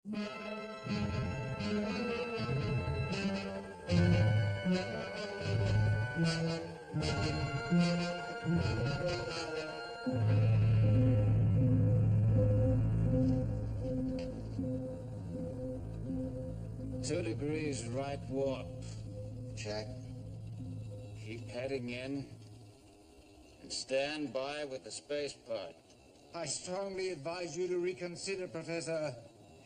2 degrees right warp. Check. Keep heading in and stand by with the space pod. I strongly advise you to reconsider, Professor.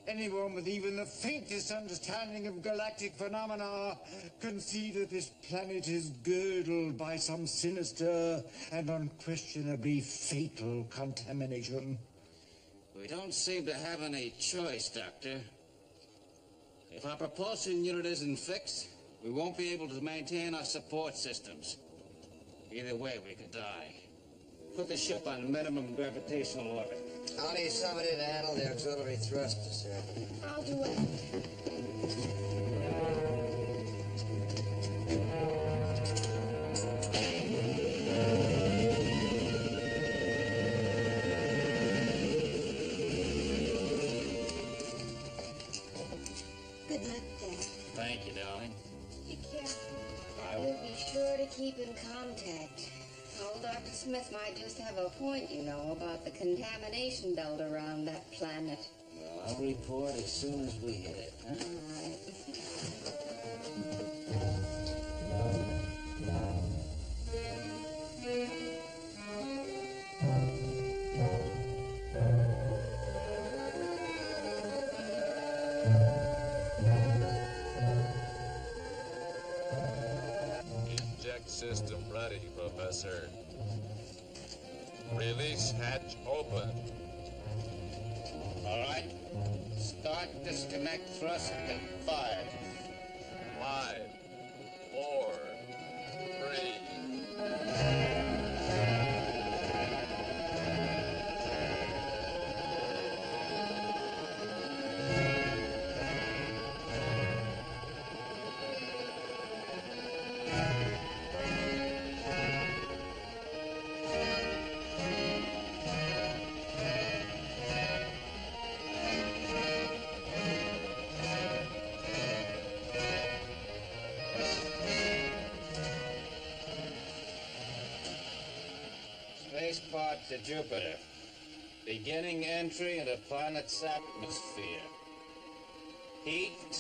Anyone with even the faintest understanding of galactic phenomena can see that this planet is girdled by some sinister and unquestionably fatal contamination. We don't seem to have any choice, Doctor. If our propulsion unit isn't fixed, we won't be able to maintain our support systems. Either way, we could die. Put the ship on minimum gravitational orbit. I'll need somebody to handle the auxiliary thrusters, sir. I'll do it. Good luck, Dad. Thank you, darling. Be careful. I will be sure to keep in contact. Old Dr. Smith might just have a point, you know, about the contamination belt around that planet. Well, I'll report as soon as we hit it, huh? All right. Eject system ready, Professor. Release hatch open. All right. Start disconnect thrust at 5. 5, 4, 3. Space pod to Jupiter. Beginning entry into planet's atmosphere. Heat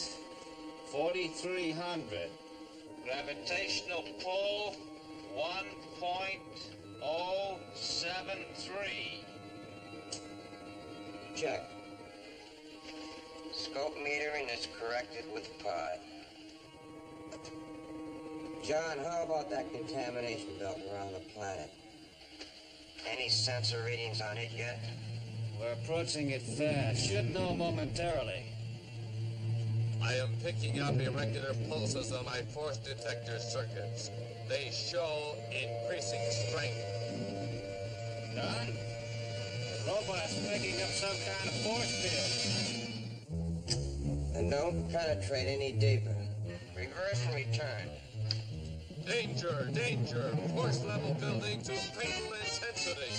4,300. Gravitational pull 1.073. Check. Scope metering is corrected with pod. John, how about that contamination belt around the planet? Any sensor readings on it yet? We're approaching it fast. Should know momentarily. I am picking up irregular pulses on my force detector circuits. They show increasing strength. Don? The robot's picking up some kind of force field. And don't penetrate any deeper. Reverse and return. Danger, danger. Force level building to fatal intensity.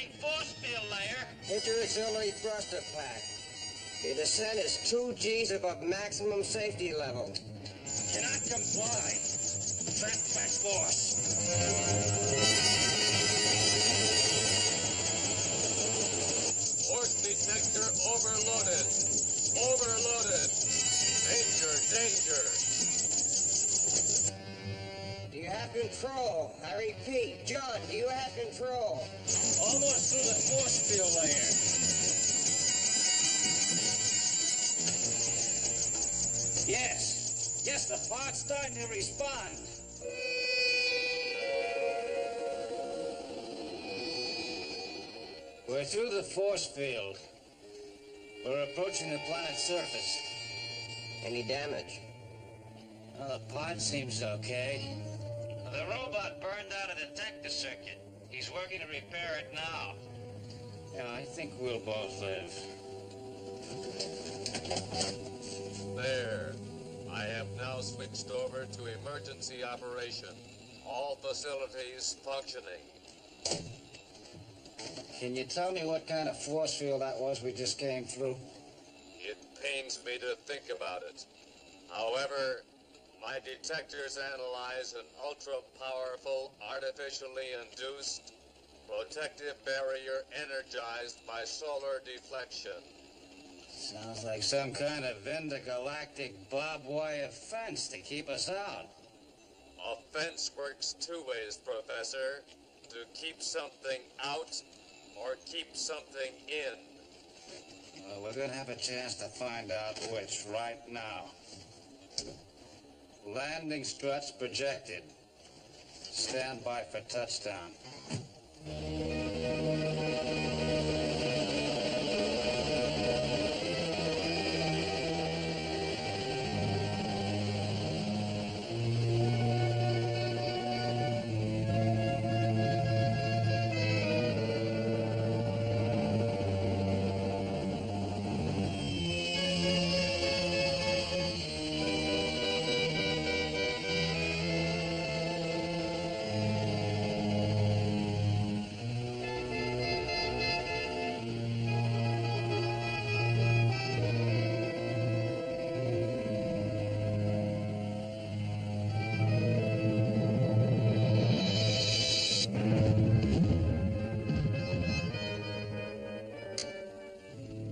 Heading force field layer. Inter-auxiliary thruster pack. Your descent is 2 Gs above maximum safety level. Cannot comply. Trapped by force. Force detector overloaded. Overloaded. Danger, danger. Do you have control? I repeat, John, do you have control? Almost through the force field layer. Yes. Yes, the pod's starting to respond. We're through the force field. We're approaching the planet's surface. Any damage? Well, the pod seems okay. The robot burned out a detector circuit. He's working to repair it now. Yeah, I think we'll both live. There. I have now switched over to emergency operation. All facilities functioning. Can you tell me what kind of force field that was we just came through? It pains me to think about it. However, my detectors analyze an ultra-powerful, artificially induced, protective barrier energized by solar deflection. Sounds like some kind of intergalactic barbed wire fence to keep us out. A fence works two ways, Professor. To keep something out or keep something in. Well, we're gonna have a chance to find out which right now. Landing struts projected. Stand by for touchdown.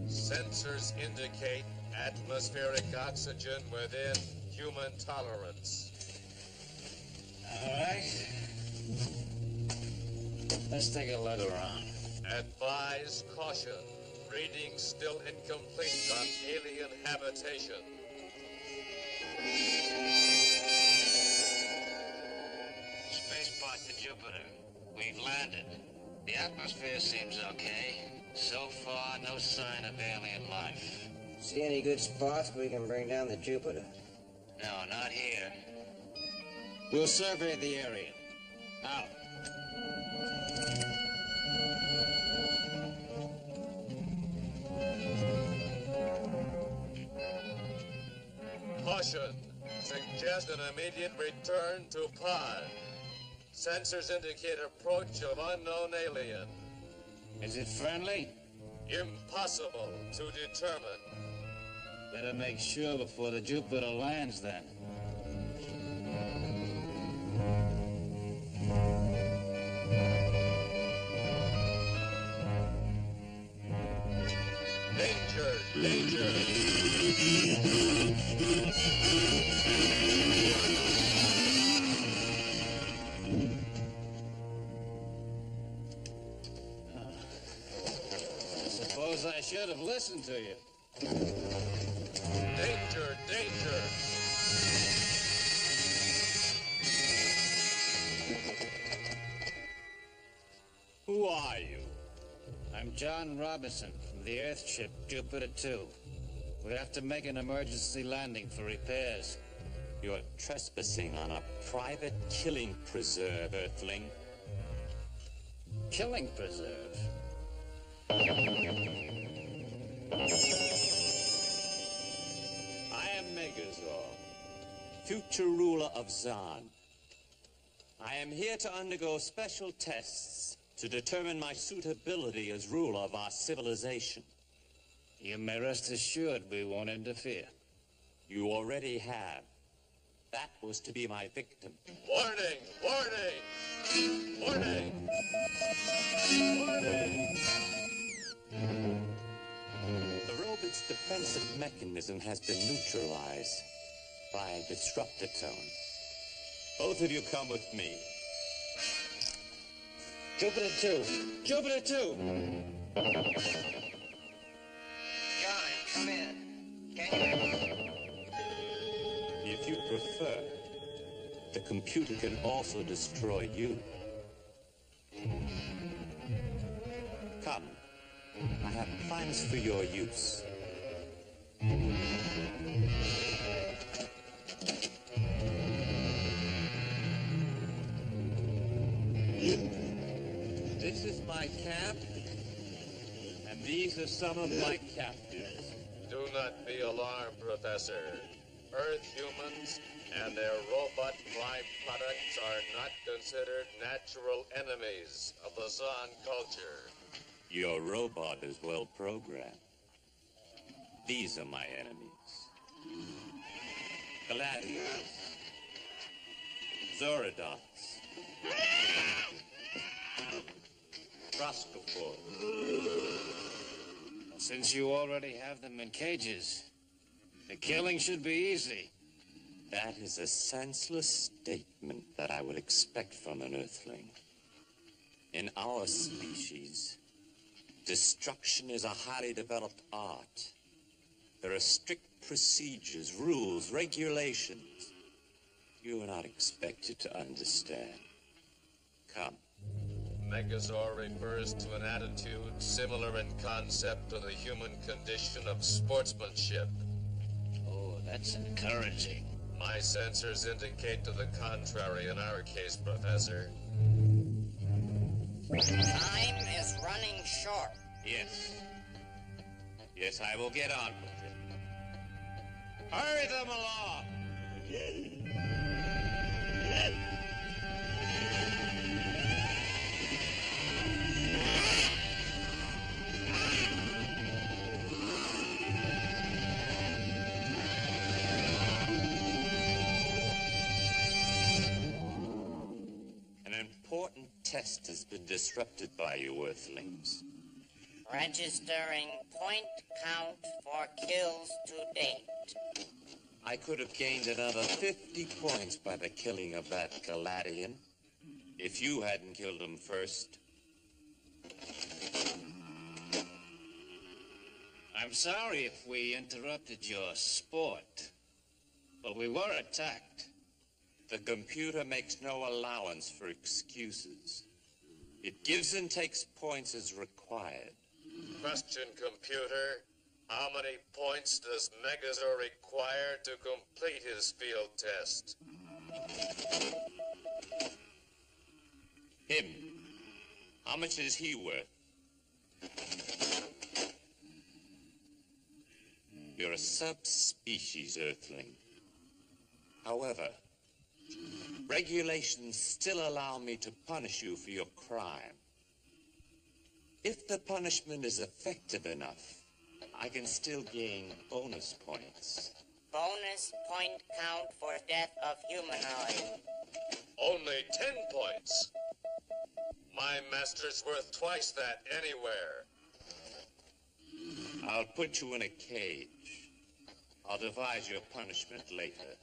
Sensors indicate atmospheric oxygen within human tolerance. All right. Let's take a look around. Advise caution. Readings still incomplete on alien habitation. Spaceport to Jupiter. We've landed. The atmosphere seems okay. So far, no sign of alien life. See any good spots we can bring down to Jupiter? No, not here. We'll survey the area. Out. Caution. Suggest an immediate return to pod. Sensors indicate approach of unknown alien. Is it friendly? Impossible to determine. Better make sure before the Jupiter lands, then. Danger! Danger! Suppose I should have listened to you. Danger! Danger! Who are you? I'm John Robinson from the Earthship Jupiter 2. We have to make an emergency landing for repairs. You're trespassing on a private killing preserve, Earthling. Killing preserve? I am Megazord, future ruler of Zan. I am here to undergo special tests to determine my suitability as ruler of our civilization. You may rest assured we won't interfere. You already have. That was to be my victim. Warning! Warning! Warning! Warning! The robot's defensive mechanism has been neutralized by a disruptor tone. Both of you come with me. Jupiter 2! Jupiter 2! John, come in. Can you... If you prefer, the computer can also destroy you. Come. I have plans for your use. This is my camp, and these are some of my captives. Do not be alarmed, Professor. Earth humans and their robot byproducts are not considered natural enemies of the Zon culture. Your robot is well programmed. These are my enemies. Gladiators. Zorodots. Roscophores. Since you already have them in cages, the killing should be easy. That is a senseless statement that I would expect from an Earthling. In our species, destruction is a highly developed art. There are strict procedures, rules, regulations. You are not expected to understand. Come. Megazord refers to an attitude similar in concept to the human condition of sportsmanship. Oh, that's encouraging. My sensors indicate to the contrary in our case, Professor. Time is running short. Yes. Yes, I will get on with it. Hurry them along! An important test has been disrupted by you Earthlings. Registering point count for kills to date. I could have gained another 50 points by the killing of that Galadian, if you hadn't killed him first. I'm sorry if we interrupted your sport, but we were attacked. The computer makes no allowance for excuses. It gives and takes points as required. Question, computer. How many points does Megazord require to complete his field test? Him. How much is he worth? You're a subspecies, Earthling. However, regulations still allow me to punish you for your crime. If the punishment is effective enough, I can still gain bonus points. Bonus point count for death of humanoid. Only 10 points. My master's worth twice that anywhere. I'll put you in a cage. I'll devise your punishment later.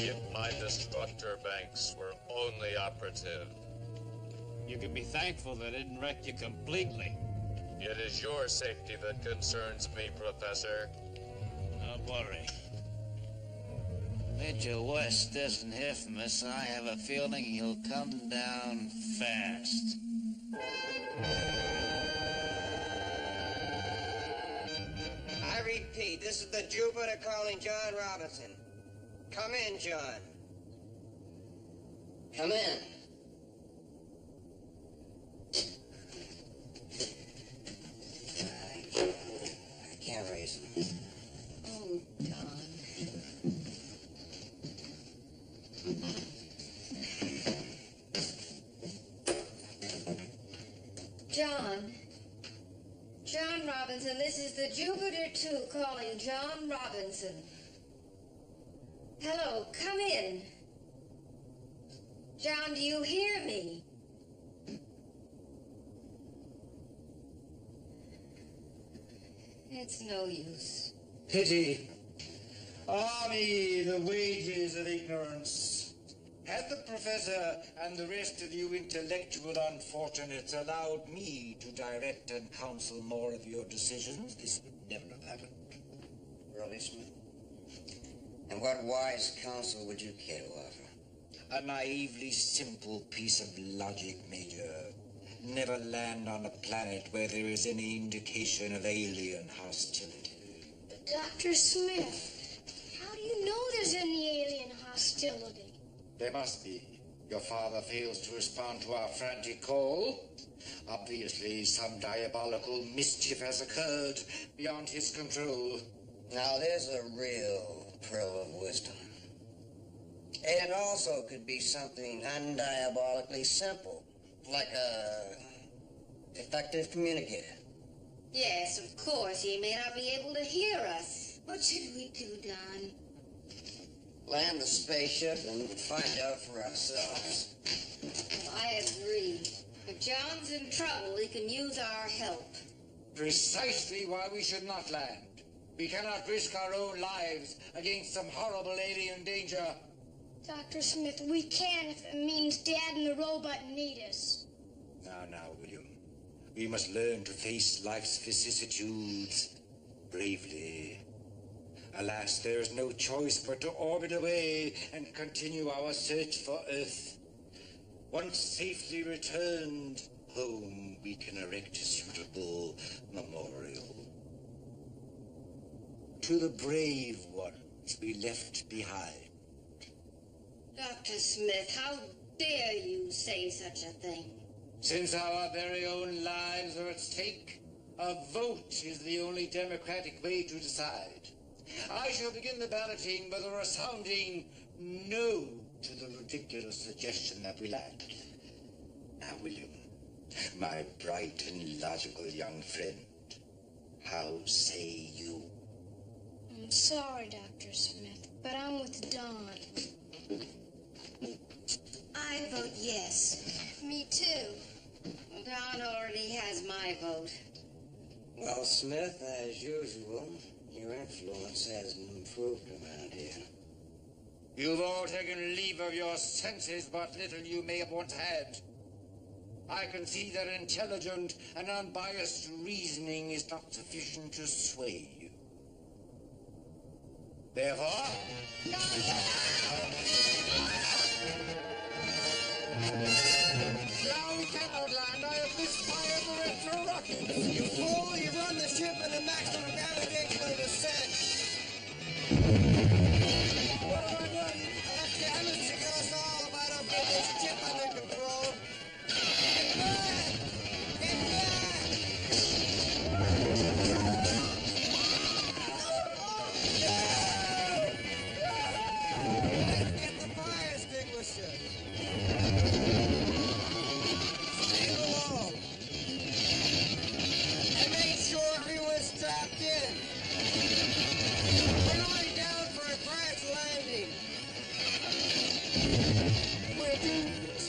If my destructor banks were only operative. You can be thankful that it didn't wreck you completely. It is your safety that concerns me, Professor. Don't worry. Major West doesn't hear from us, I have a feeling he'll come down fast. I repeat, this is the Jupiter calling John Robinson. Come in, John. Come in. I can't raise him. Oh, Don. John Robinson, this is the Jupiter 2 calling John Robinson. Hello, come in. John, do you hear me? It's no use. Pity. Ah me, the wages of ignorance. Had the professor and the rest of you intellectual unfortunates allowed me to direct and counsel more of your decisions, this would never have happened. Really, Smith? And what wise counsel would you care to offer? A naively simple piece of logic, Major. Never land on a planet where there is any indication of alien hostility. Dr. Smith, how do you know there's any alien hostility? There must be. Your father fails to respond to our frantic call. Obviously, some diabolical mischief has occurred beyond his control. Now, there's a real pearl of wisdom. And it also could be something undiabolically simple, like a effective communicator. Yes, of course. He may not be able to hear us. What should we do, Don? Land the spaceship and find out for ourselves. Well, I agree. If John's in trouble, he can use our help. Precisely why we should not land. We cannot risk our own lives against some horrible alien danger. Dr. Smith, we can if it means Dad and the robot need us. Now, William. We must learn to face life's vicissitudes bravely. Alas, there is no choice but to orbit away and continue our search for Earth. Once safely returned home, we can erect a suitable memorial. To the brave ones we left behind. Dr. Smith, how dare you say such a thing? Since our very own lives are at stake, a vote is the only democratic way to decide. I shall begin the balloting with a resounding no to the ridiculous suggestion that we land. Now, William, my bright and logical young friend, how say you? I'm sorry, Dr. Smith, but I'm with Don. I vote yes. Me too. Don already has my vote. Well, Smith, as usual, your influence hasn't improved around here. You've all taken leave of your senses what little you may have once had. I can see that intelligent and unbiased reasoning is not sufficient to sway you. Therefore... Now we cannot land. I have misfired the retro rocket. You fool! You run the ship into maximum gravitational descent. What have I done? I left Hammond to tell us all about our get this ship under control. Get back! Get back! Let's get the fire extinguisher. Stay below. And make sure everyone's strapped in. We're going down for a crash landing. We're doomed.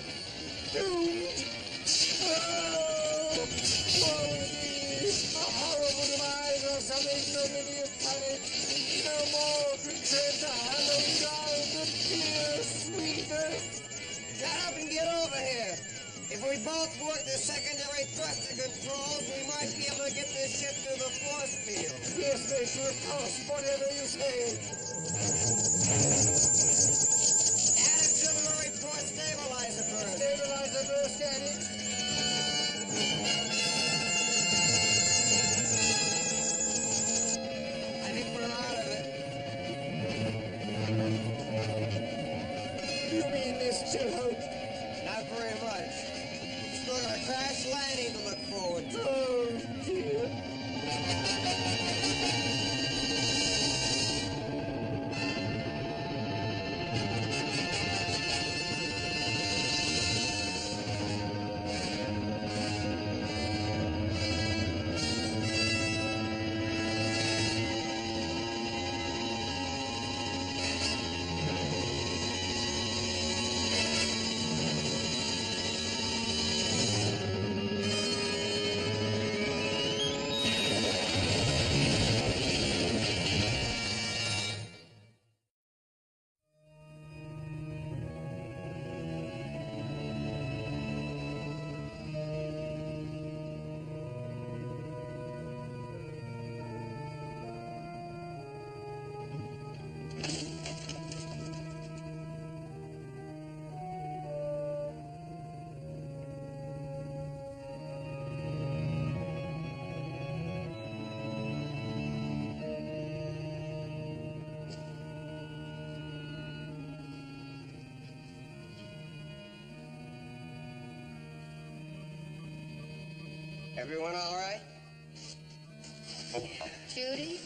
Doomed. Oh, woe is me. A horrible demise of some ignominious planet. No more could tread the hallowed ground of pure sweetness. Shut up and get over here. If we both work the secondary thruster controls, we might be able to get this ship through the force field. Yes, Major, of course, whatever you say. Add auxiliary port stabilizer burst. Stabilizer burst, Daddy. Everyone all right? Judy?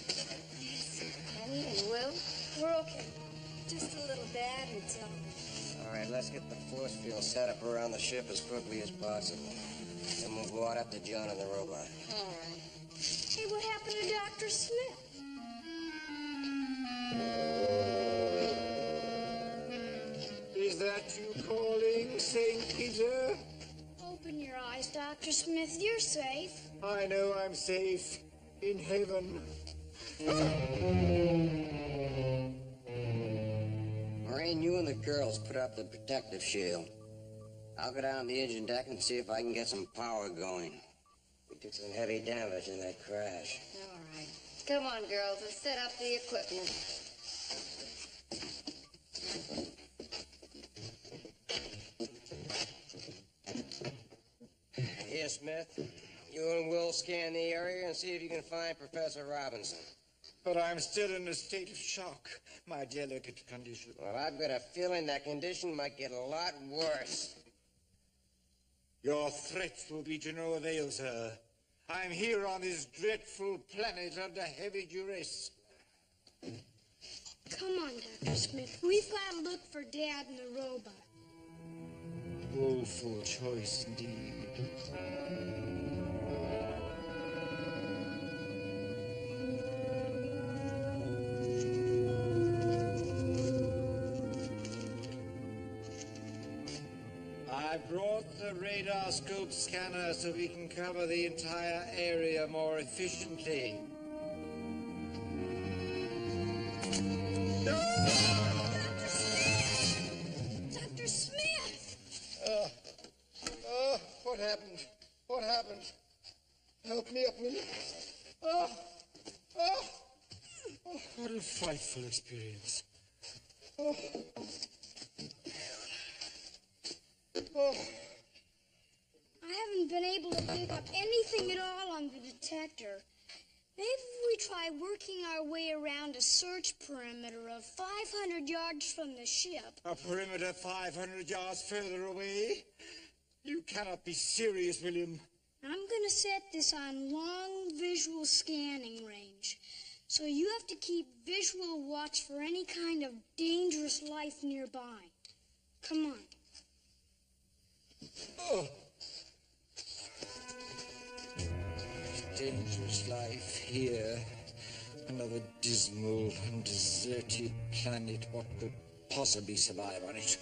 Penny and Will? We're okay. Just a little bad and so. All right, let's get the force field set up around the ship as quickly as possible. Then we'll go out up to John and the robot. All right. Hey, what happened to Dr. Smith? Is that you calling, St. Peter? Open your eyes, Dr. Smith. You're safe. I know I'm safe in heaven. Maureen, you and the girls put up the protective shield. I'll go down the engine deck and see if I can get some power going. We took some heavy damage in that crash. All right. Come on, girls. Let's set up the equipment. Here, Smith. You and Will scan the area and see if you can find Professor Robinson. But I'm still in a state of shock. My delicate condition. Well, I've got a feeling that condition might get a lot worse. Your threats will be to no avail, sir. I'm here on this dreadful planet under heavy duress. Come on, Dr. Smith. We've got to look for Dad and the robot. Woeful choice indeed. I brought the radar scope scanner so we can cover the entire area more efficiently. Dr. Smith! What happened? What happened? Help me up, will you? Oh, what a frightful experience. Oh. I haven't been able to pick up anything at all on the detector. Maybe if we try working our way around a search perimeter of 500 yards from the ship. A perimeter 500 yards further away? You cannot be serious, William. I'm going to set this on long visual scanning range. So you have to keep visual watch for any kind of dangerous life nearby. Come on. Oh. Dangerous life here. Another dismal and deserted planet. What could possibly survive on it?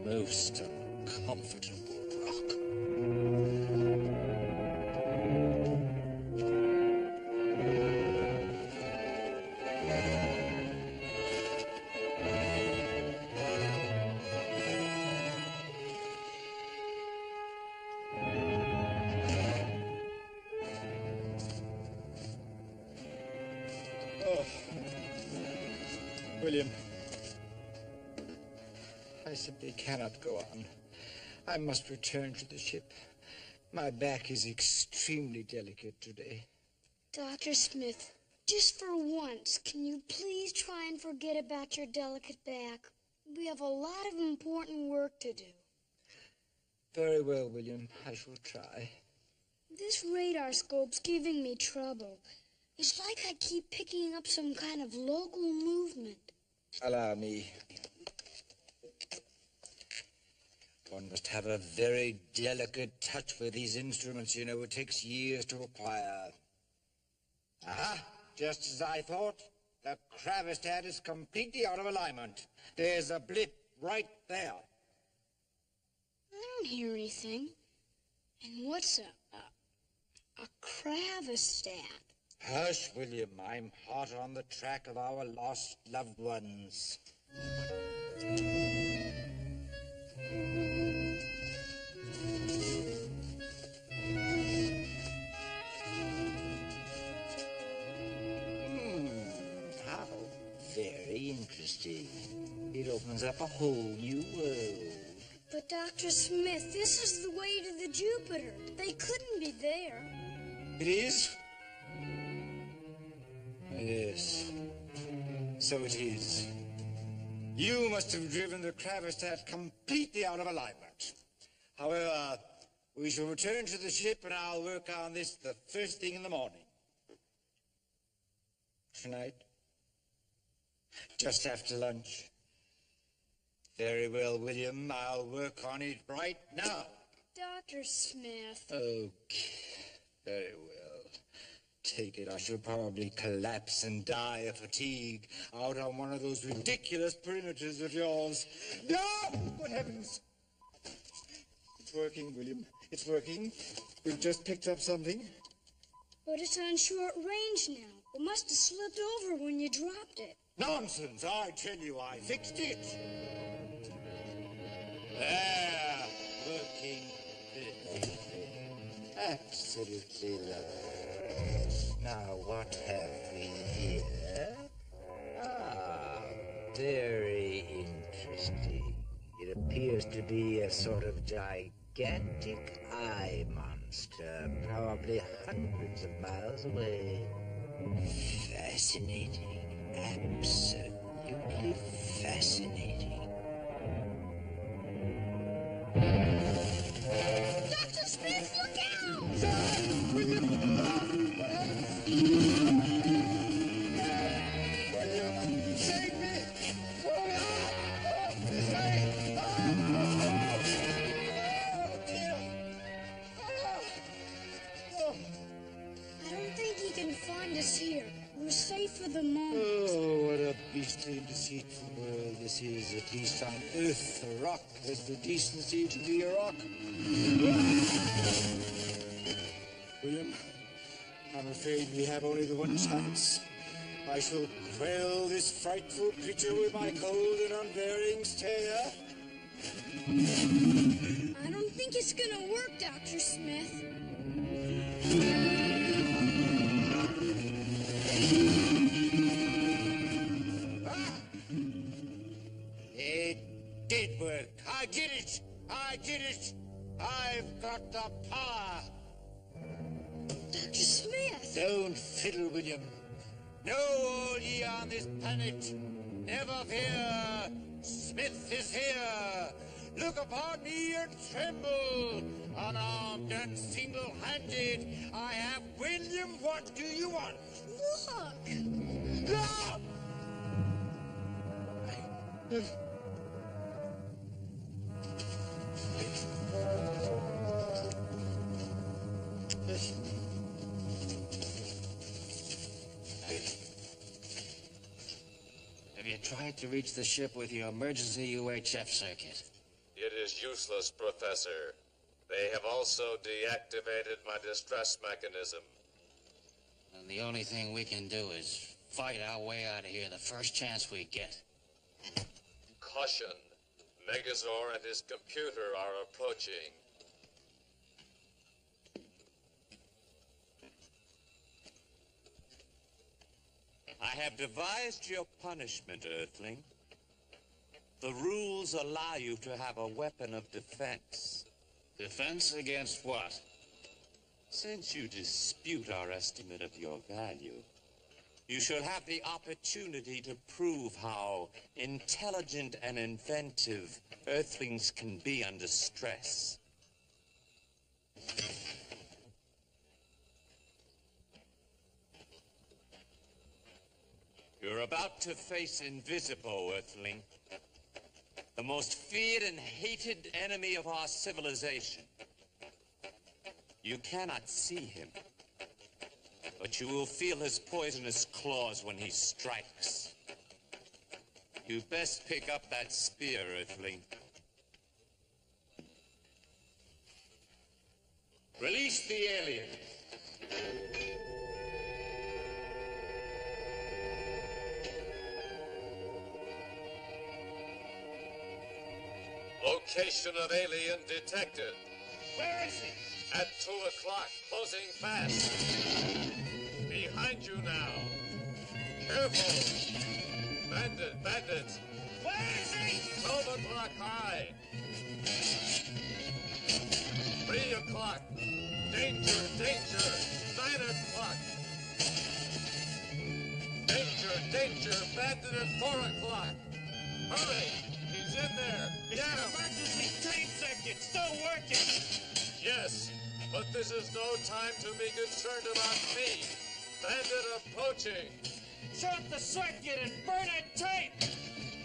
Most uncomfortable rock. William, I simply cannot go on. I must return to the ship. My back is extremely delicate today. Dr. Smith, just for once, can you please try and forget about your delicate back? We have a lot of important work to do. Very well, William. I shall try. This radar scope's giving me trouble. It's like I keep picking up some kind of local movement. Allow me. One must have a very delicate touch with these instruments, you know. It takes years to acquire. Aha! Just as I thought. The cravestat is completely out of alignment. There's a blip right there. I don't hear anything. And what's a cravestat? Hush, William. I'm hot on the track of our lost loved ones. How very interesting. It opens up a whole new world. But Dr. Smith, this is the way to the Jupiter. They couldn't be there. It is? So it is. You must have driven the Cravestat completely out of alignment. However, we shall return to the ship and I'll work on this the first thing in the morning. Tonight? Just after lunch? Very well, William. I'll work on it right now. Dr. Smith. Okay. Very well. Take it. I shall probably collapse and die of fatigue out on one of those ridiculous perimeters of yours. No! Good heavens! It's working, William. It's working. We've just picked up something. But it's on short range now. It must have slipped over when you dropped it. Nonsense! I tell you, I fixed it. There. Working perfectly. Absolutely lovely. Now, what have we here? Ah, very interesting. It appears to be a sort of gigantic eye monster, probably hundreds of miles away. Fascinating. Absolutely fascinating. Dr. Smith, look out! William, save me! I don't think he can find us here. We're safe for the moment. Oh, what a beastly and deceitful world this is. At least on Earth, the rock has the decency to be a rock. William, I'm afraid we have only the one chance. I shall quell this frightful creature with my cold and unvarying stare. I don't think it's gonna work, Dr. Smith. It did work. I did it. I did it. I've got the power. Dr. Smith! Don't fiddle, William. No all ye on this planet. Never fear. Smith is here. Look upon me and tremble. Unarmed and single-handed, I have William. What do you want? Look! No! Have you tried to reach the ship with your emergency UHF circuit? It is useless, Professor. They have also deactivated my distress mechanism. And the only thing we can do is fight our way out of here the first chance we get. Caution. Megazord and his computer are approaching. I have devised your punishment, Earthling. The rules allow you to have a weapon of defense. Defense against what? Since you dispute our estimate of your value, you shall have the opportunity to prove how intelligent and inventive Earthlings can be under stress. You're about to face Invisible, Earthling. The most feared and hated enemy of our civilization. You cannot see him, but you will feel his poisonous claws when he strikes. You best pick up that spear, Earthling. Release the alien. Location of alien detected. Where is he? At 2 o'clock, closing fast. Behind you now. Careful. Bandits. Where is he? 12 o'clock high. 3 o'clock. Danger. 9 o'clock. Danger. Roger, bandit at 4 o'clock. Hurry, he's in there. Yeah. Emergency train circuit, still working. Yes, but this is no time to be concerned about me. Bandit approaching. Short the circuit and burn it tight.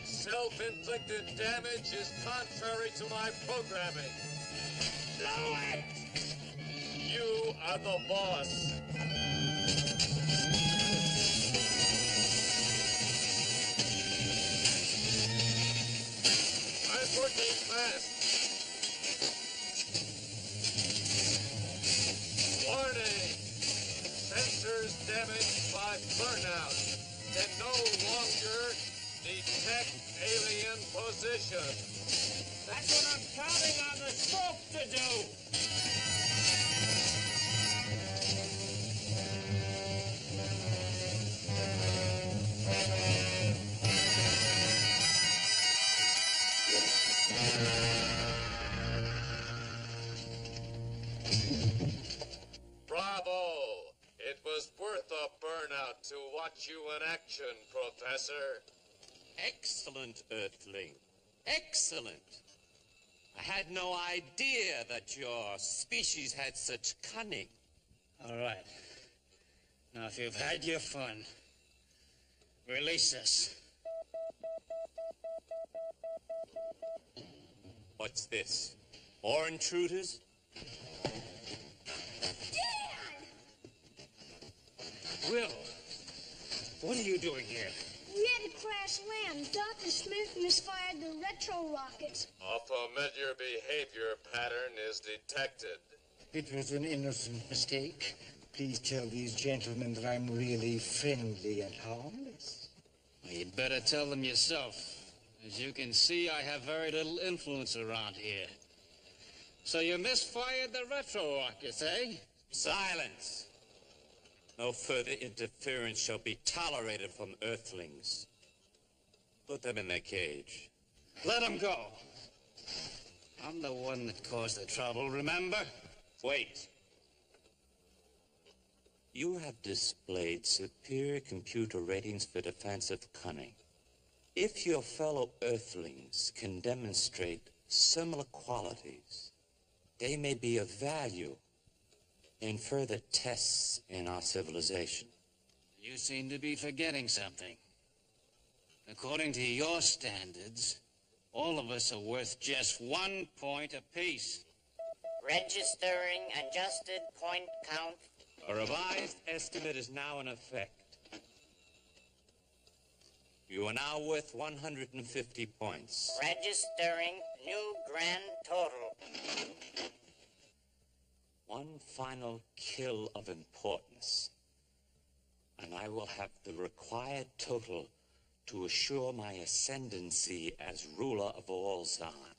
Self-inflicted damage is contrary to my programming. Blow it! You are the boss. I'm working fast. Warning! Sensors damaged by burnout. Can no longer detect alien position. That's what I'm counting on the stroke to do. Bravo! It was worth a burnout to watch you in action, Professor. Excellent, Earthling. Excellent. I had no idea that your species had such cunning. All right. Now, if you've had your fun, release us. What's this? More intruders? Will, what are you doing here? We had to crash land. Dr. Smith misfired the retro rockets. A familiar behavior pattern is detected. It was an innocent mistake. Please tell these gentlemen that I'm really friendly and harmless. Well, you'd better tell them yourself. As you can see, I have very little influence around here. So you misfired the retro rockets, eh? Silence! No further interference shall be tolerated from Earthlings. Put them in their cage. Let them go. I'm the one that caused the trouble, remember? Wait. You have displayed superior computer ratings for defensive cunning. If your fellow Earthlings can demonstrate similar qualities, they may be of value in further tests in our civilization. You seem to be forgetting something. According to your standards, all of us are worth just 1 point apiece. Registering adjusted point count. A revised estimate is now in effect. You are now worth 150 points. Registering new grand total. One final kill of importance, and I will have the required total to assure my ascendancy as ruler of all Zon.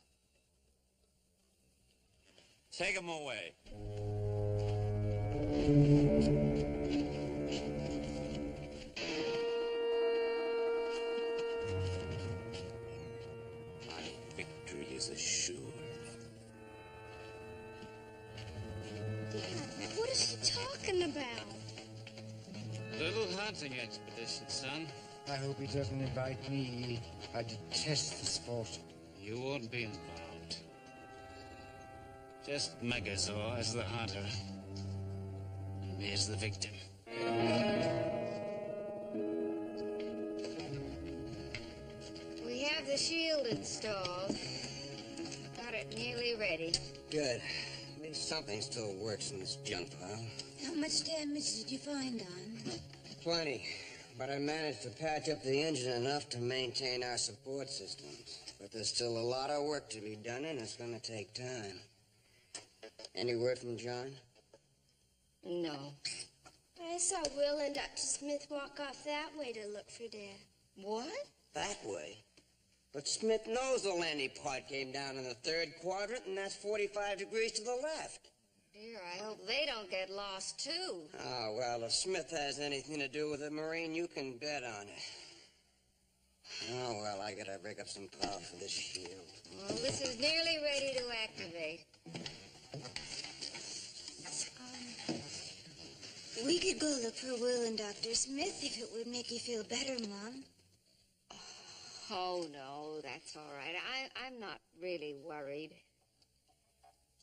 Take him away. My victory is assured. Dad, what is he talking about? Little hunting expedition, son. I hope he doesn't invite me. I detest the sport. You won't be involved. Just Megazord as the hunter. And me as the victim. We have the shield installed. Got it nearly ready. Good. At least something still works in this junk pile. How much damage did you find, Don? Plenty. But I managed to patch up the engine enough to maintain our support systems. But there's still a lot of work to be done, and it's going to take time. Any word from John? No. I saw Will and Dr. Smith walk off that way to look for Dad. What? That way? But Smith knows the landing pod came down in the third quadrant, and that's 45 degrees to the left. Dear, I hope they don't get lost, too. Oh, well, if Smith has anything to do with it, Marine, you can bet on it. Oh, well, I gotta rig up some power for this shield. Well, this is nearly ready to activate. We could go look for Will and Dr. Smith if it would make you feel better, Mom. Oh, no, that's all right. I'm not really worried.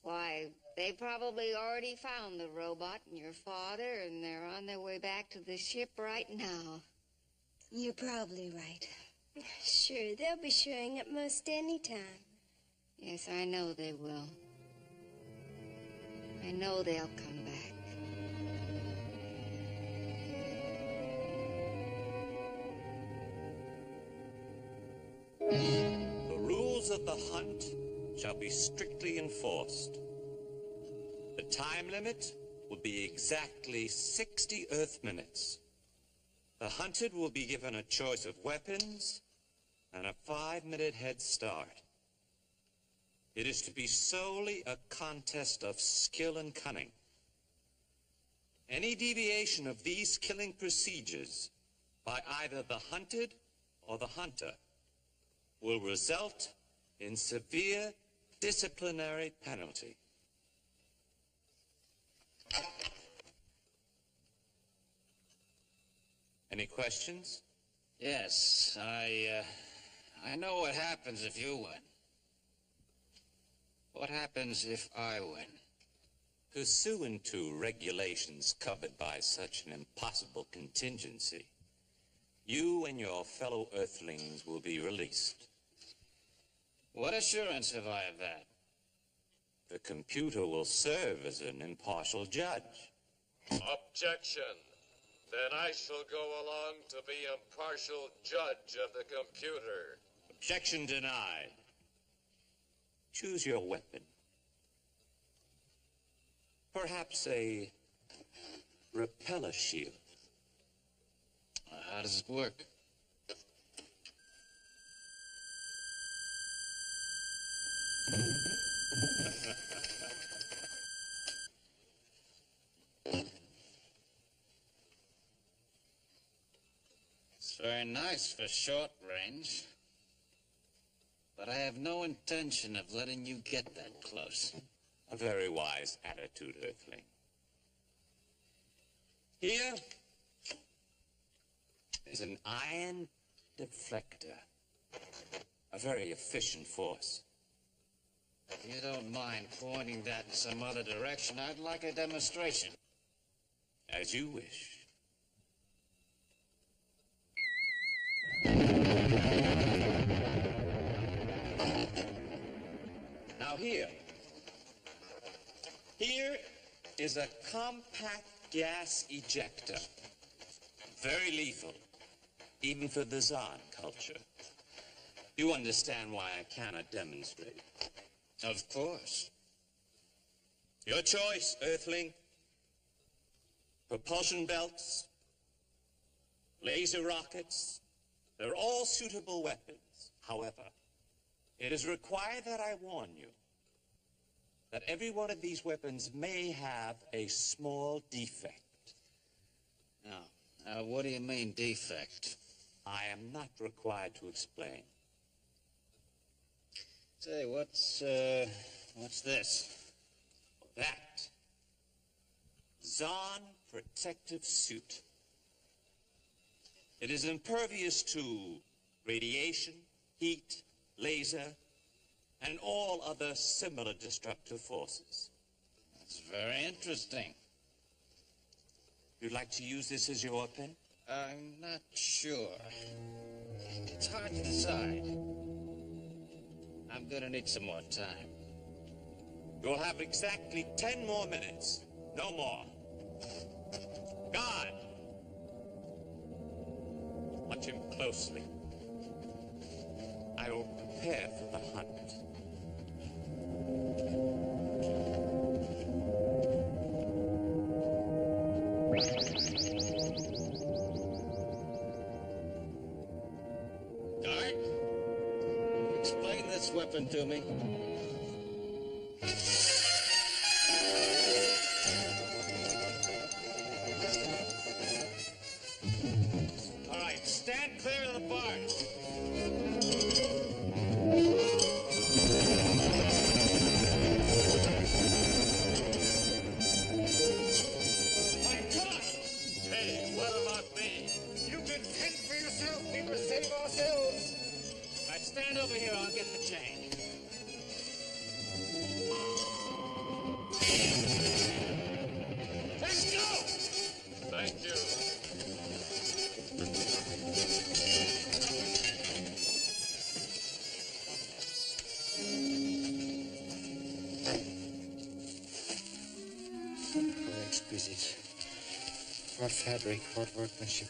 Why, they probably already found the robot and your father, and they're on their way back to the ship right now. You're probably right. Sure, they'll be showing up most any time. Yes, I know they will. I know they'll come back. The rules of the hunt shall be strictly enforced. The time limit will be exactly 60 Earth minutes. The hunted will be given a choice of weapons and a 5-minute head start. It is to be solely a contest of skill and cunning. Any deviation of these killing procedures by either the hunted or the hunter will result in severe disciplinary penalty. Any questions? Yes, I know what happens if you win. What happens if I win? Pursuant to regulations covered by such an impossible contingency, you and your fellow Earthlings will be released. What assurance have I of that? The computer will serve as an impartial judge. Objection. Then I shall go along to be impartial judge of the computer. Objection denied. Choose your weapon. Perhaps a repeller shield. How does it work? It's very nice for short range, but I have no intention of letting you get that close. A very wise attitude, Earthling. Here is an iron deflector. A very efficient force. If you don't mind pointing that in some other direction, I'd like a demonstration. As you wish. Now here is a compact gas ejector. Very lethal, even for the Zon culture. You understand why I cannot demonstrate. Of course. Your choice, Earthling. Propulsion belts, laser rockets, they're all suitable weapons. However, it is required that I warn you that every one of these weapons may have a small defect. Now, what do you mean, defect? I am not required to explain. Say, what's this? That Zon protective suit. It is impervious to radiation, heat, laser, and all other similar destructive forces. That's very interesting. You'd like to use this as your weapon? I'm not sure. It's hard to decide. I'm gonna need some more time. You'll have exactly 10 more minutes. No more. Guard! Watch him closely. I will prepare for the hunt. Guard, explain this weapon to me. All right, stand clear of the bars. Hey, what about me? You can fend for yourself. We must save ourselves. stand over here, I'll get the chain. Let's go! Thank you. Oh, exquisite. What fabric, what workmanship.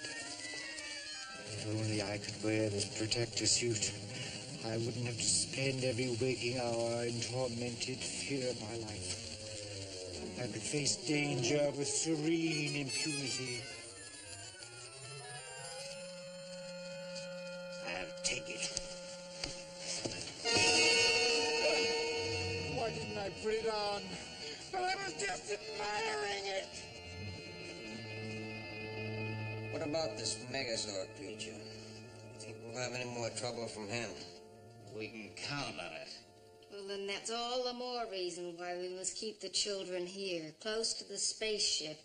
If only I could wear this protector suit, I wouldn't have to spend every waking hour in tormented fear of my life. I could face danger with serene impunity. I'll take it. Why didn't I put it on? But I was just admiring it. What about this Megazord creature? Think we'll have any more trouble from him? We can count on it. Well, then that's all the more reason why we must keep the children here, close to the spaceship.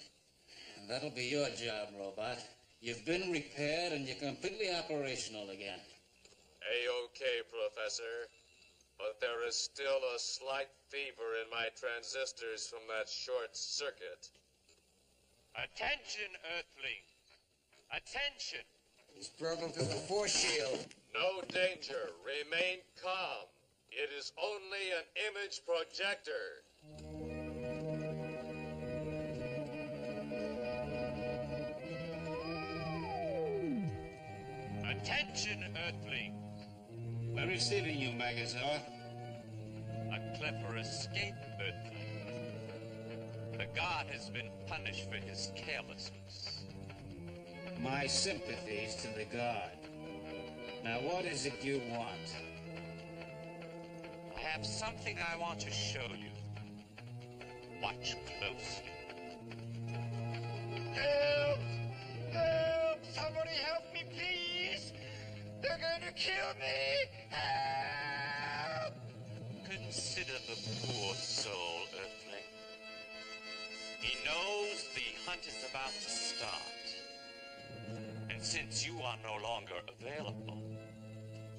And that'll be your job, Robot. You've been repaired and you're completely operational again. A-okay, Professor. But there is still a slight fever in my transistors from that short circuit. Attention, Earthling. Attention. He's broken through the force shield. No danger. Remain calm. It is only an image projector. Attention, Earthling. We're receiving you, Megazord. A clever escape, Earthling. The guard has been punished for his carelessness. My sympathies to the guard. Now, what is it you want? I have something I want to show you. Watch closely. Help! Help! Somebody help me, please! They're going to kill me! Help! Consider the poor soul, Earthling. He knows the hunt is about to start. And since you are no longer available,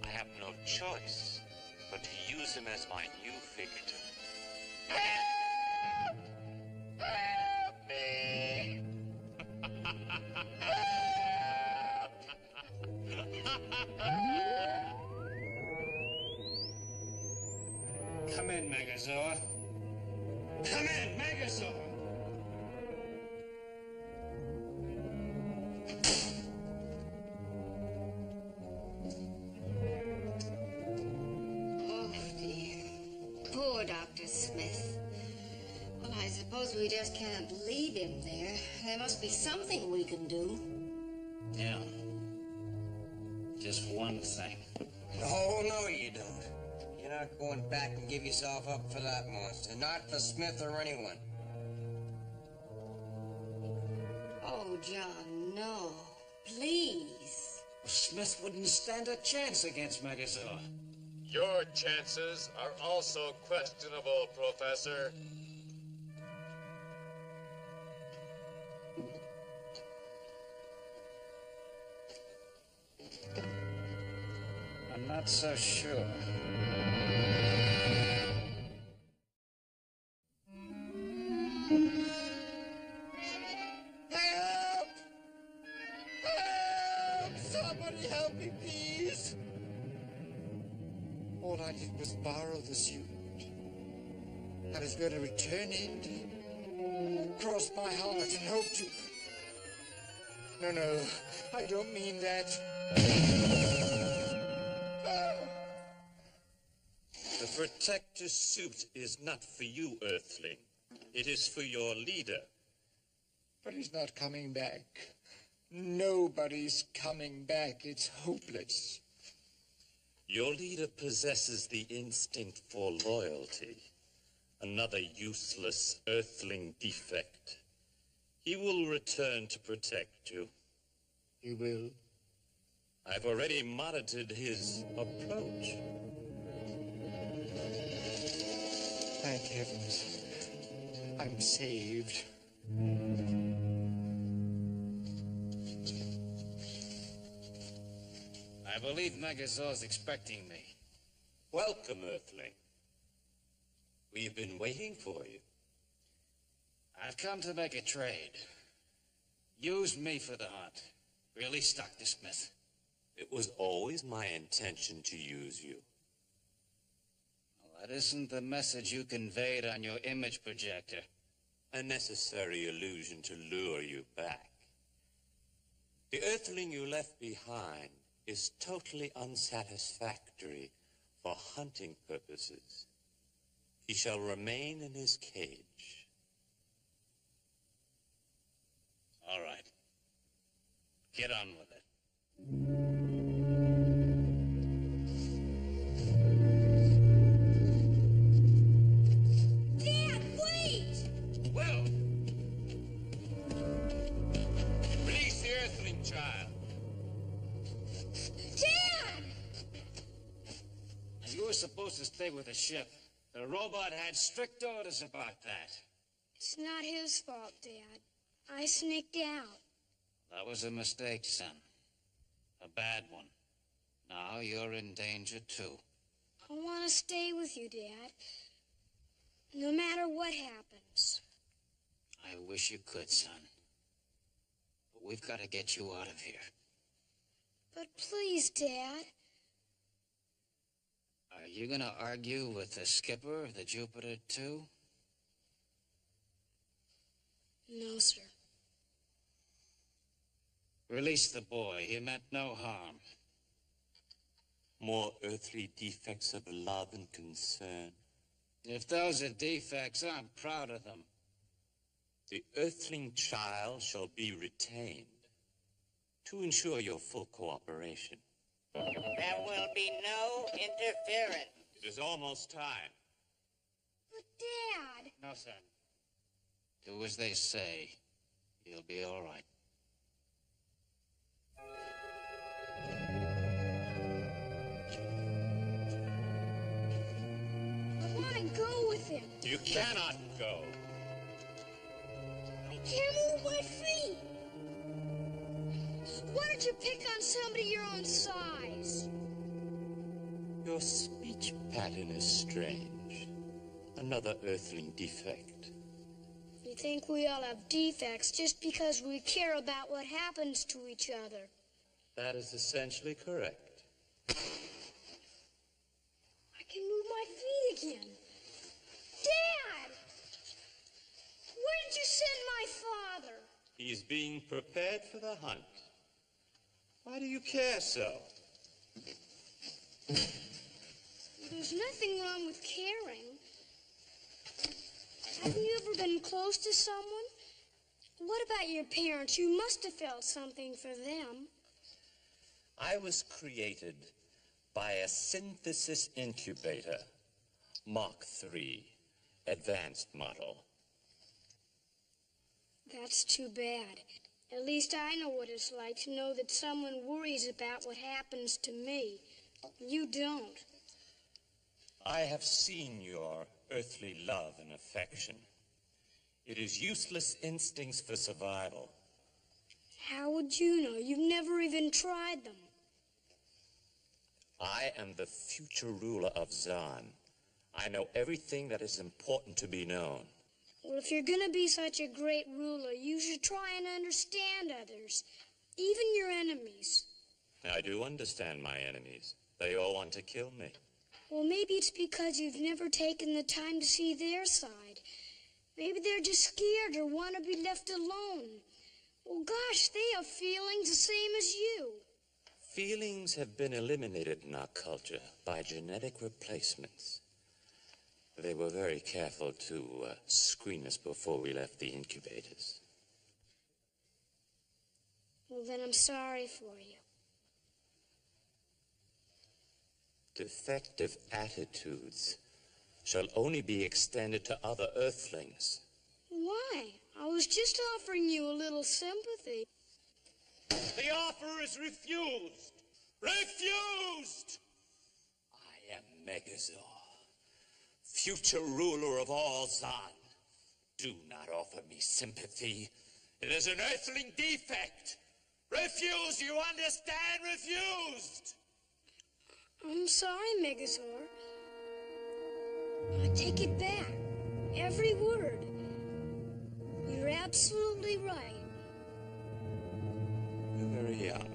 I have no choice but to use him as my new figurative. Help! Help me! Come in, Megazord. Come in, Megazord! Oh, dear. Poor Dr. Smith. Well, I suppose we just can't leave him there. There must be something we can do. Yeah. Just one thing. Oh, no, you don't. You're not going back and give yourself up for that monster. Not for Smith or anyone. Oh, John, no. Please. Smith wouldn't stand a chance against Megazord. Your chances are also questionable, Professor. I'm not so sure. Help! Help! Somebody help me, please! All I did was borrow the suit. I was going to return it, cross my heart and hope to... No, I don't mean that. The protector suit is not for you, Earthling. It is for your leader. But he's not coming back. Nobody's coming back. It's hopeless. Your leader possesses the instinct for loyalty. Another useless Earthling defect. He will return to protect you. He will. I've already monitored his approach. Thank heavens. I'm saved. I I believe Megazord's expecting me. Welcome, Earthling. We've been waiting for you. I've come to make a trade. Use me for the hunt. Release Dr. Smith. It was always my intention to use you. Well, that isn't the message you conveyed on your image projector. A necessary illusion to lure you back. The Earthling you left behind is totally unsatisfactory for hunting purposes. He shall remain in his cage. All right. Get on with it. Dad, wait! Will! Release the Earthling child. Dad! You were supposed to stay with the ship. The robot had strict orders about that. It's not his fault, Dad. I sneaked out. That was a mistake, son. A bad one. Now you're in danger, too. I want to stay with you, Dad. No matter what happens. I wish you could, son. But we've got to get you out of here. But please, Dad. Are you gonna argue with the skipper of the Jupiter, too? No, sir. Release the boy. He meant no harm. More earthly defects of love and concern. If those are defects, I'm proud of them. The Earthling child shall be retained to ensure your full cooperation. There will be no interference. It is almost time. But, Dad... No, son. Do as they say. You'll be all right. I want to go with him. You cannot go. I can't move my feet. Why don't you pick on somebody your own size? Your speech pattern is strange. Another Earthling defect. You think we all have defects just because we care about what happens to each other. That is essentially correct. I can move my feet again. Dad! Where did you send my father? He is being prepared for the hunt. Why do you care so? There's nothing wrong with caring. Haven't you ever been close to someone? What about your parents? You must have felt something for them. I was created by a synthesis incubator, Mark III, advanced model. That's too bad. At least I know what it's like to know that someone worries about what happens to me. You don't. I have seen your earthly love and affection. It is useless instincts for survival. How would you know? You've never even tried them. I am the future ruler of Zan. I know everything that is important to be known. Well, if you're going to be such a great ruler, you should try and understand others, even your enemies. I do understand my enemies. They all want to kill me. Well, maybe it's because you've never taken the time to see their side. Maybe they're just scared or want to be left alone. Well, gosh, they have feelings the same as you. Feelings have been eliminated in our culture by genetic replacements. They were very careful to screen us before we left the incubators. Well, then I'm sorry for you. Defective attitudes shall only be extended to other Earthlings. Why? I was just offering you a little sympathy. The offer is refused! Refused! I am Megazord, future ruler of all Zan. Do not offer me sympathy. It is an Earthling defect. Refuse, you understand? Refused! I'm sorry, Megazord. I take it back. Every word. You're absolutely right. You're very young.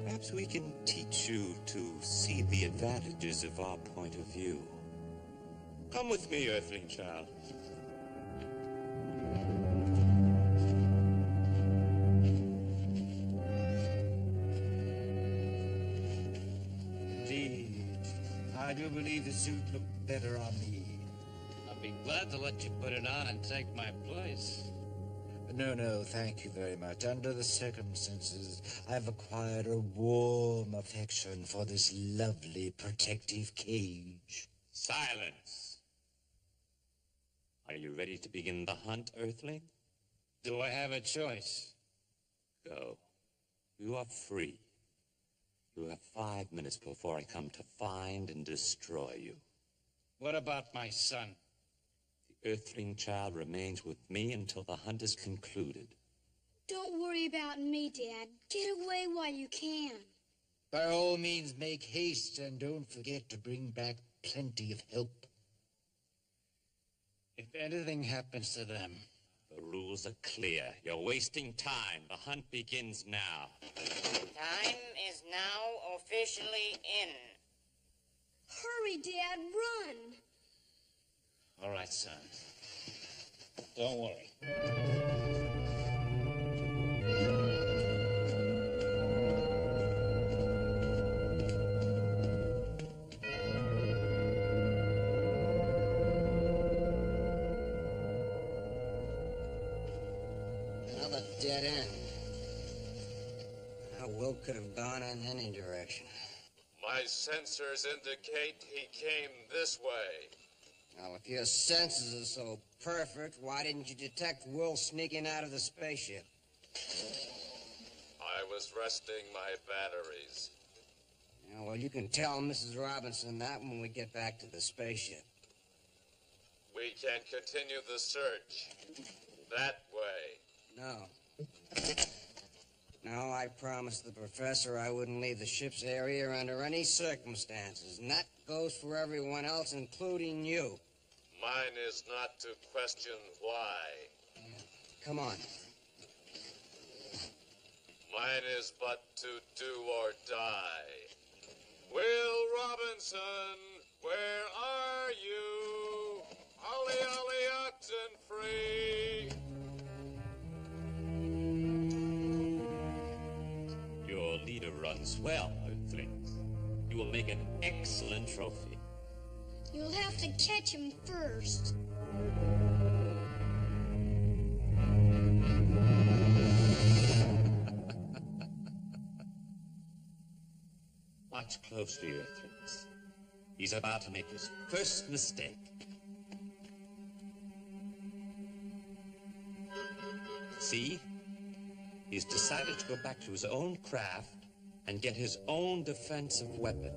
Perhaps we can teach you to see the advantages of our point of view. Come with me, Earthling child. Indeed. I do believe the suit looked better on me. I'd be glad to let you put it on and take my place. No, thank you very much. Under the circumstances, I've acquired a warm affection for this lovely protective cage. Silence! Are you ready to begin the hunt, Earthling? Do I have a choice? Go. You are free. You have 5 minutes before I come to find and destroy you. What about my son? The Earthling child remains with me until the hunt is concluded. Don't worry about me, Dad. Get away while you can. By all means, make haste and don't forget to bring back plenty of help. If anything happens to them... The rules are clear. You're wasting time. The hunt begins now. Time is now officially in. Hurry, Dad, run. All right, son. Don't worry. Another dead end. Now, Will could have gone in any direction. My sensors indicate he came this way. Now, if your senses are so perfect, why didn't you detect Will sneaking out of the spaceship? I was resting my batteries. Yeah, well, you can tell Mrs. Robinson that when we get back to the spaceship. We can continue the search. That way. No. No, I promised the professor I wouldn't leave the ship's area under any circumstances, and that goes for everyone else, including you. Mine is not to question why. Yeah. Come on. Mine is but to do or die. Will Robinson, where are you? Ollie, ollie, oxen free. Your leader runs well, Earthlings. You will make an excellent trophy. You'll have to catch him first. Watch closely, Earthlings. He's about to make his first mistake. See? He's decided to go back to his own craft and get his own defensive weapon.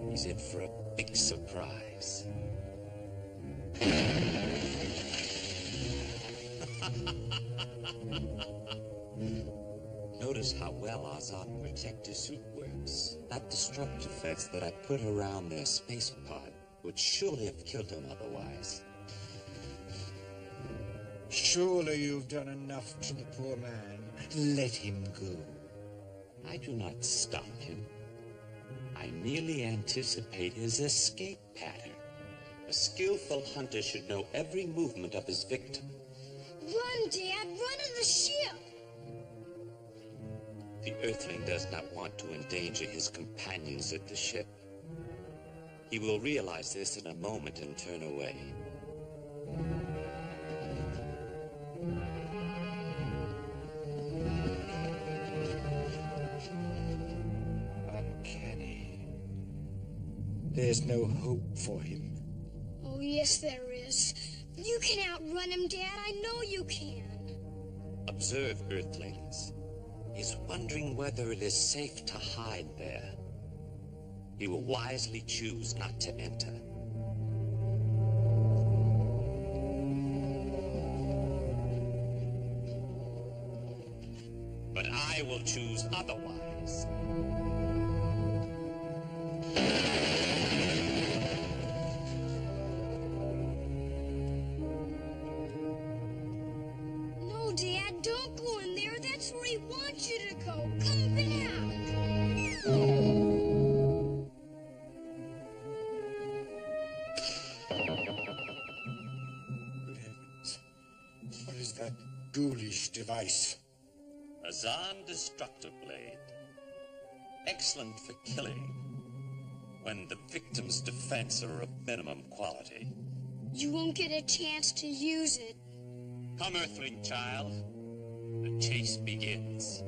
He's in for a big surprise. Notice how well our Zod protective suit works. That destructive fence that I put around their space pod would surely have killed him otherwise. Surely you've done enough to the poor man. Let him go. I do not stop him. I merely anticipate his escape pattern. A skillful hunter should know every movement of his victim. Run, Dad, run to the ship. The Earthling does not want to endanger his companions at the ship. He will realize this in a moment and turn away. Uncanny. There's no hope for him. Oh, yes, there is. You can outrun him, Dad. I know you can. Observe, Earthlings. He's wondering whether it is safe to hide there. He will wisely choose not to enter. I will choose otherwise. No, Dad, don't go in there. That's where he wants you to go. Come back. Good heavens. What is that ghoulish device? A Zahn destructor blade. Excellent for killing when the victim's defense are of minimum quality. You won't get a chance to use it. Come, Earthling child. The chase begins.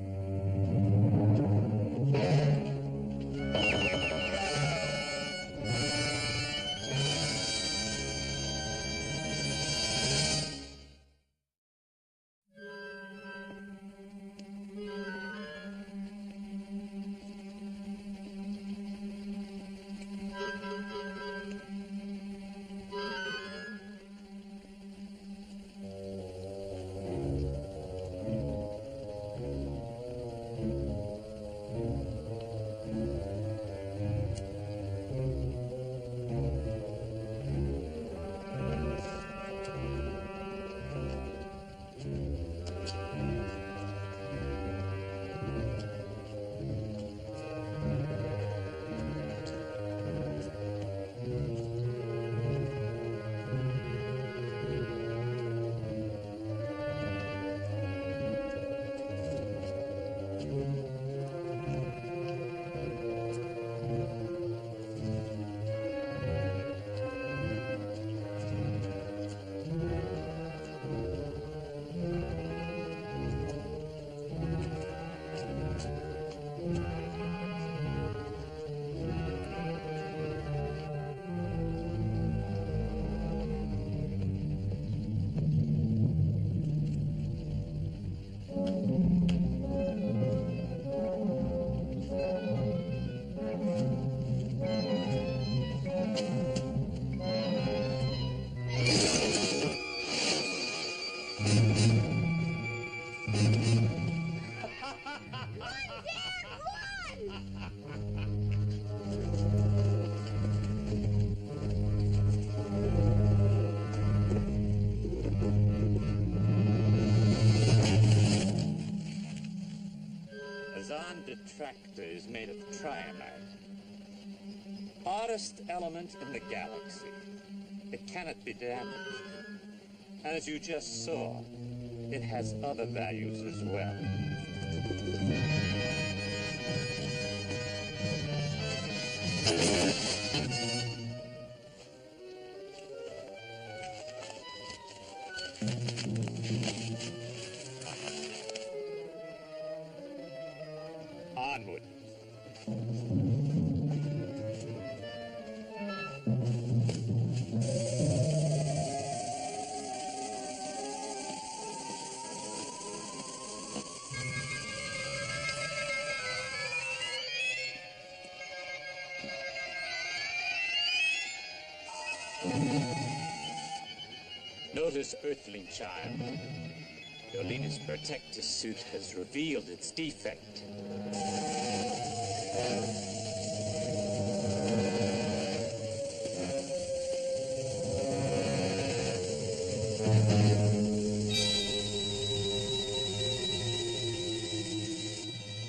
Detractor is made of triamide, hardest element in the galaxy. It cannot be damaged. And as you just saw, it has other values as well. Onward. Notice, Earthling child. Yolina's protective suit has revealed its defect.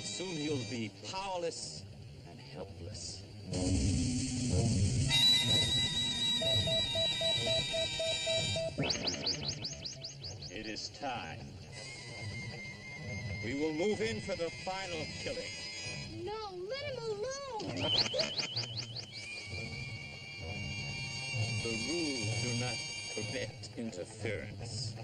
Soon he'll be powerless and helpless. It is time. We will move in for the final killing. No, let him alone. The rules do not permit interference.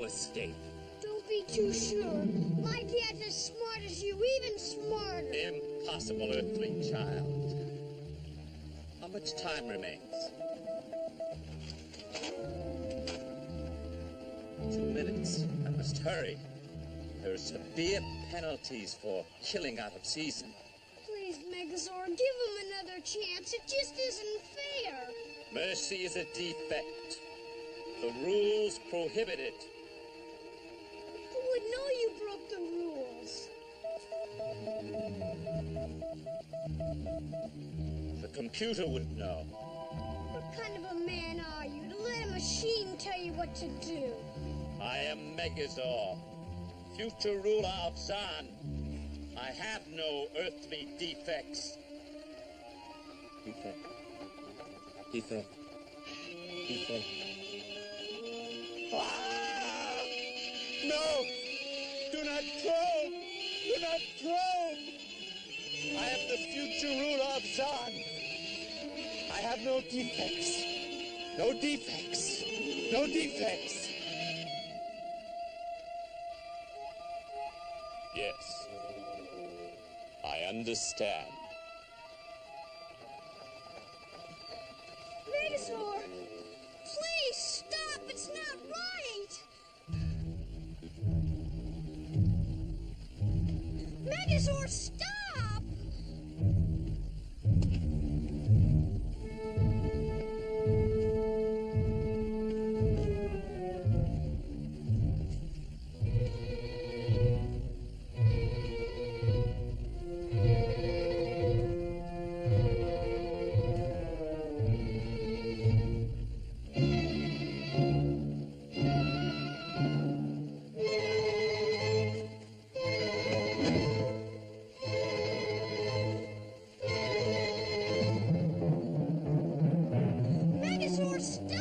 escape. Don't be too sure. My dad's as smart as you, even smarter. Impossible, Earthling child. How much time remains? 2 minutes. I must hurry. There are severe penalties for killing out of season. Please, Megazord, give him another chance. It just isn't fair. Mercy is a defect. The rules prohibit it. Who would know you broke the rules? The computer would know. What kind of a man are you to let a machine tell you what to do? I am Megazord, future ruler of Zan. I have no earthly defects. Defect. Ah! No! Do not probe! Do not probe! I am the future ruler of Zan. I have no defects. No defects. No defects. Yes. I understand. Megazord! Please stop! It's not right! Megazord, stop! Megazord, stop!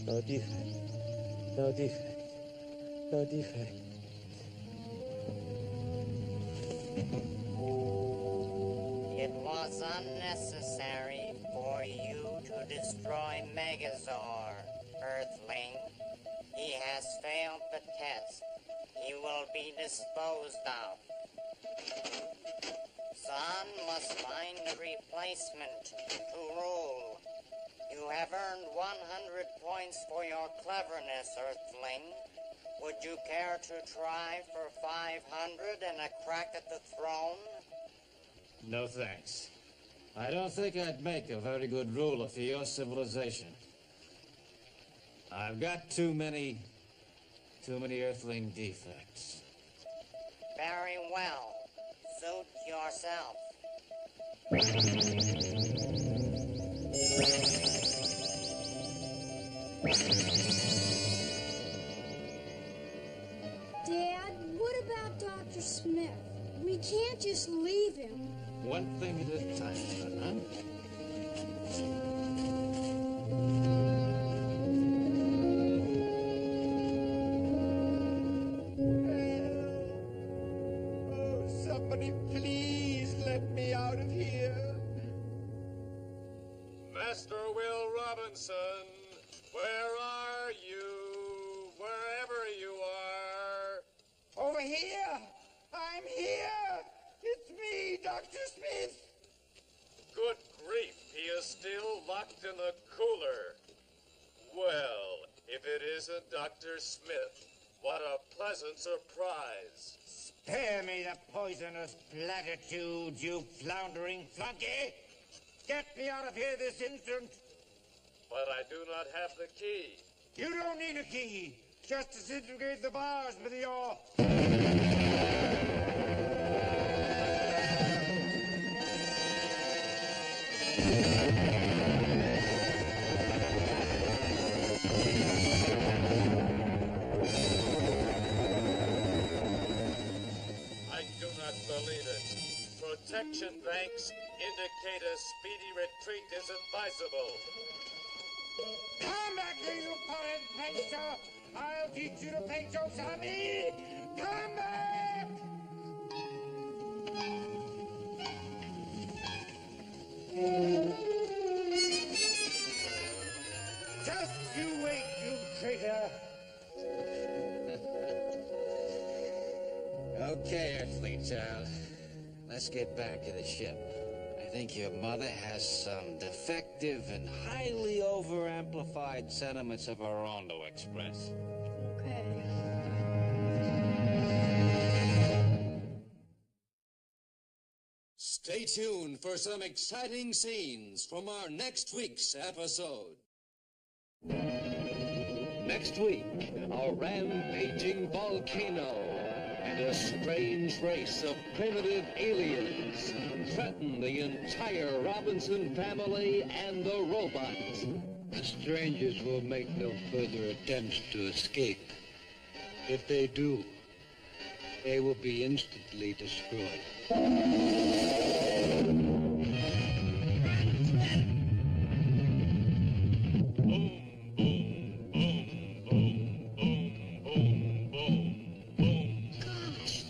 No defect. No defect. No defect. It was unnecessary for you to destroy Megazord, Earthling. He has failed the test. He will be disposed of. Zan must find a replacement to rule. You have earned 100 points for your cleverness, Earthling. Would you care to try for 500 and a crack at the throne? No thanks. I don't think I'd make a very good ruler for your civilization. I've got too many Earthling defects. Very well. Suit yourself. Dad, what about Dr. Smith? We can't just leave him. One thing at a time, son, huh? Let me out of here. Master Will Robinson, where are you? Wherever you are. Over here. I'm here. It's me, Dr. Smith. Good grief, he is still locked in the cooler. Well, if it isn't Dr. Smith, what a pleasant surprise. Spare me the poisonous platitudes, you floundering flunky. Get me out of here this instant. But I do not have the key. You don't need a key. Just disintegrate the bars with your... Believe it. Protection banks indicate a speedy retreat is advisable. Come back here, you potted prankster! I'll teach you to paint jokes on me! Come back! Just you wait, you traitor! Okay, Earthly child. Let's get back to the ship. I think your mother has some defective and highly over-amplified sentiments of her own to express. Okay. Stay tuned for some exciting scenes from our next week's episode. Next week, a rampaging volcano and a strange race of primitive aliens threaten the entire Robinson family and the robots. The strangers will make no further attempts to escape. If they do, they will be instantly destroyed.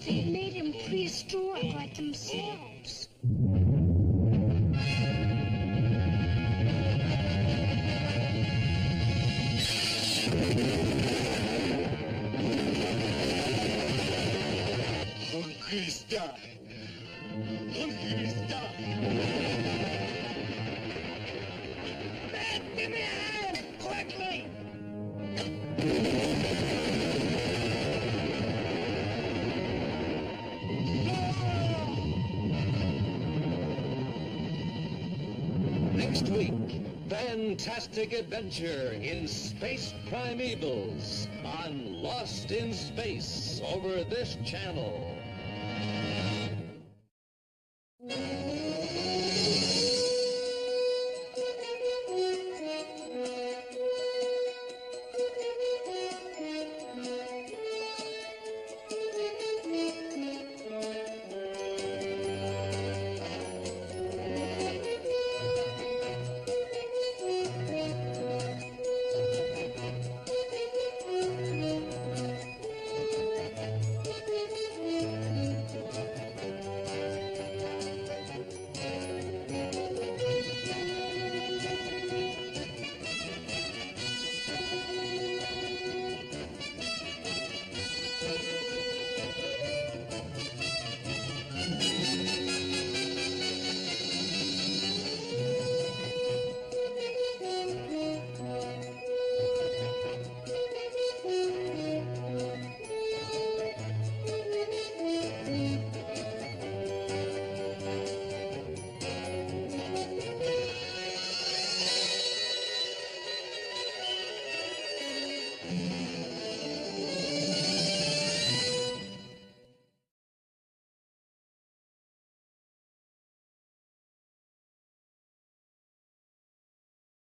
They made him prehistoric like themselves. Monkeys die. Monkeys die. Man, give me a hand! Quickly! Next week, fantastic adventure in Space Primevals on Lost in Space over this channel.